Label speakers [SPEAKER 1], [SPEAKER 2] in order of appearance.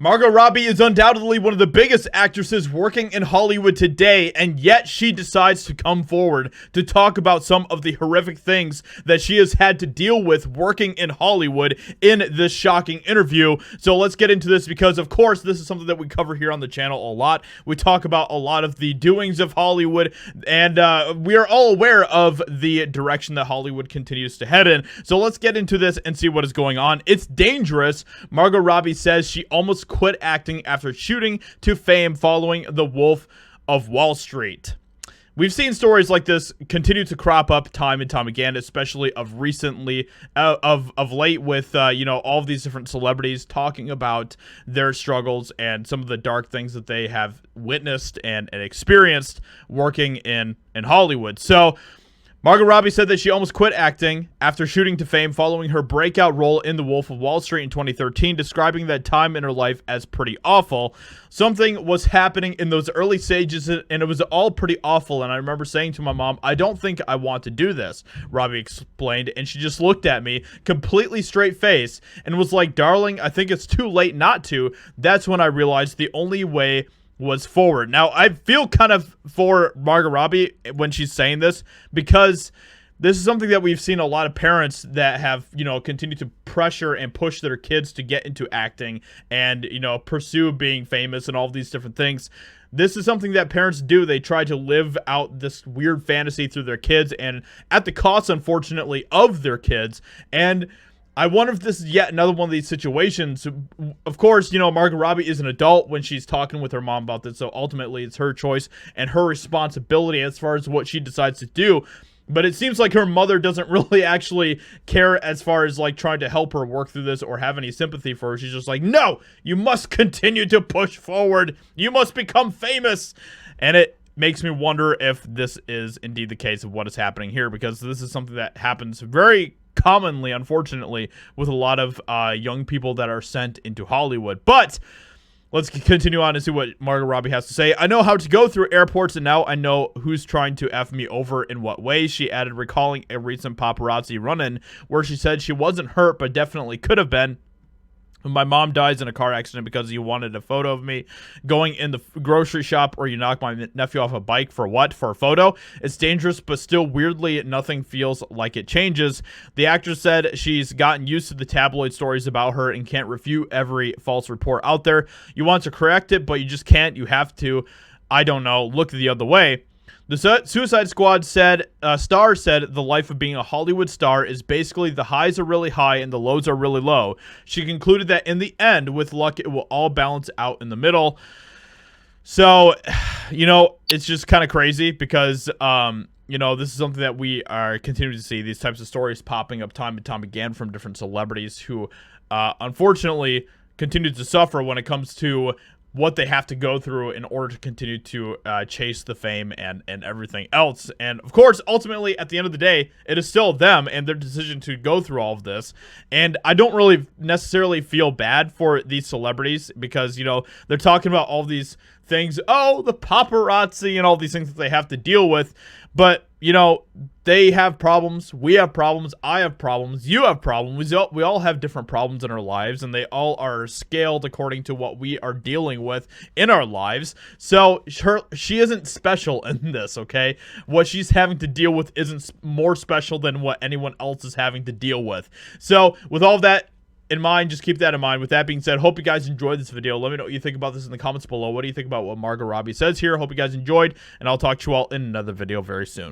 [SPEAKER 1] Margot Robbie is undoubtedly one of the biggest actresses working in Hollywood today, and yet she decides to come forward to talk about some of the horrific things that she has had to deal with working in Hollywood in this shocking interview. So let's get into this because, of course, this is something that we cover here on the channel a lot. We talk about a lot of the doings of Hollywood, and we are all aware of the direction that Hollywood continues to head in. So let's get into this and see what is going on. It's dangerous. Margot Robbie says she almost quit acting after shooting to fame following The Wolf of Wall Street. We've seen stories like this continue to crop up time and time again, especially of recently, of late with, all of these different celebrities talking about their struggles and some of the dark things that they have witnessed and experienced working in Hollywood. So Margot Robbie said that she almost quit acting after shooting to fame following her breakout role in The Wolf of Wall Street in 2013, describing that time in her life as pretty awful. Something was happening in those early stages, and it was all pretty awful, and I remember saying to my mom, "I don't think I want to do this," Robbie explained, and she just looked at me, completely straight face, and was like, "Darling, I think it's too late not to." That's when I realized the only way was forward. Now, I feel kind of for Margot Robbie when she's saying this, because this is something that we've seen a lot of parents that have, continued to pressure and push their kids to get into acting and, pursue being famous and all of these different things. This is something that parents do. They try to live out this weird fantasy through their kids, and at the cost, unfortunately, of their kids. And I wonder if this is yet another one of these situations. Of course, Margot Robbie is an adult when she's talking with her mom about this, so ultimately it's her choice and her responsibility as far as what she decides to do. But it seems like her mother doesn't really actually care as far as like trying to help her work through this or have any sympathy for her. She's just like, "No, you must continue to push forward. You must become famous." And it makes me wonder if this is indeed the case of what is happening here, because this is something that happens very commonly, unfortunately, with a lot of young people that are sent into Hollywood. But let's continue on and see what Margot Robbie has to say. "I know how to go through airports, and now I know who's trying to F me over in what way," she added, recalling a recent paparazzi run-in where she said she wasn't hurt but definitely could have been. "My mom dies in a car accident because you wanted a photo of me going in the grocery shop, or you knocked my nephew off a bike for what? For a photo? It's dangerous, but still weirdly nothing feels like it changes." The actress said she's gotten used to the tabloid stories about her and can't refute every false report out there. "You want to correct it, but you just can't. You have to, I don't know, look the other way." The Suicide Squad star said the life of being a Hollywood star is basically the highs are really high and the lows are really low. She concluded that in the end, with luck, it will all balance out in the middle. So, it's just kind of crazy because, this is something that we are continuing to see, these types of stories popping up time and time again from different celebrities who, unfortunately, continue to suffer when it comes to what they have to go through in order to continue to chase the fame and everything else. And of course, ultimately, at the end of the day, it is still them and their decision to go through all of this. And I don't really necessarily feel bad for these celebrities because, they're talking about all these things, the paparazzi and all these things that they have to deal with. But, they have problems. We have problems. I have problems. You have problems. We all have different problems in our lives, and they all are scaled according to what we are dealing with in our lives. So she isn't special in this, okay? What she's having to deal with isn't more special than what anyone else is having to deal with. So with all of that in mind, just keep that in mind. With that being said, hope you guys enjoyed this video. Let me know what you think about this in the comments below. What do you think about what Margot Robbie says here? Hope you guys enjoyed, and I'll talk to you all in another video very soon.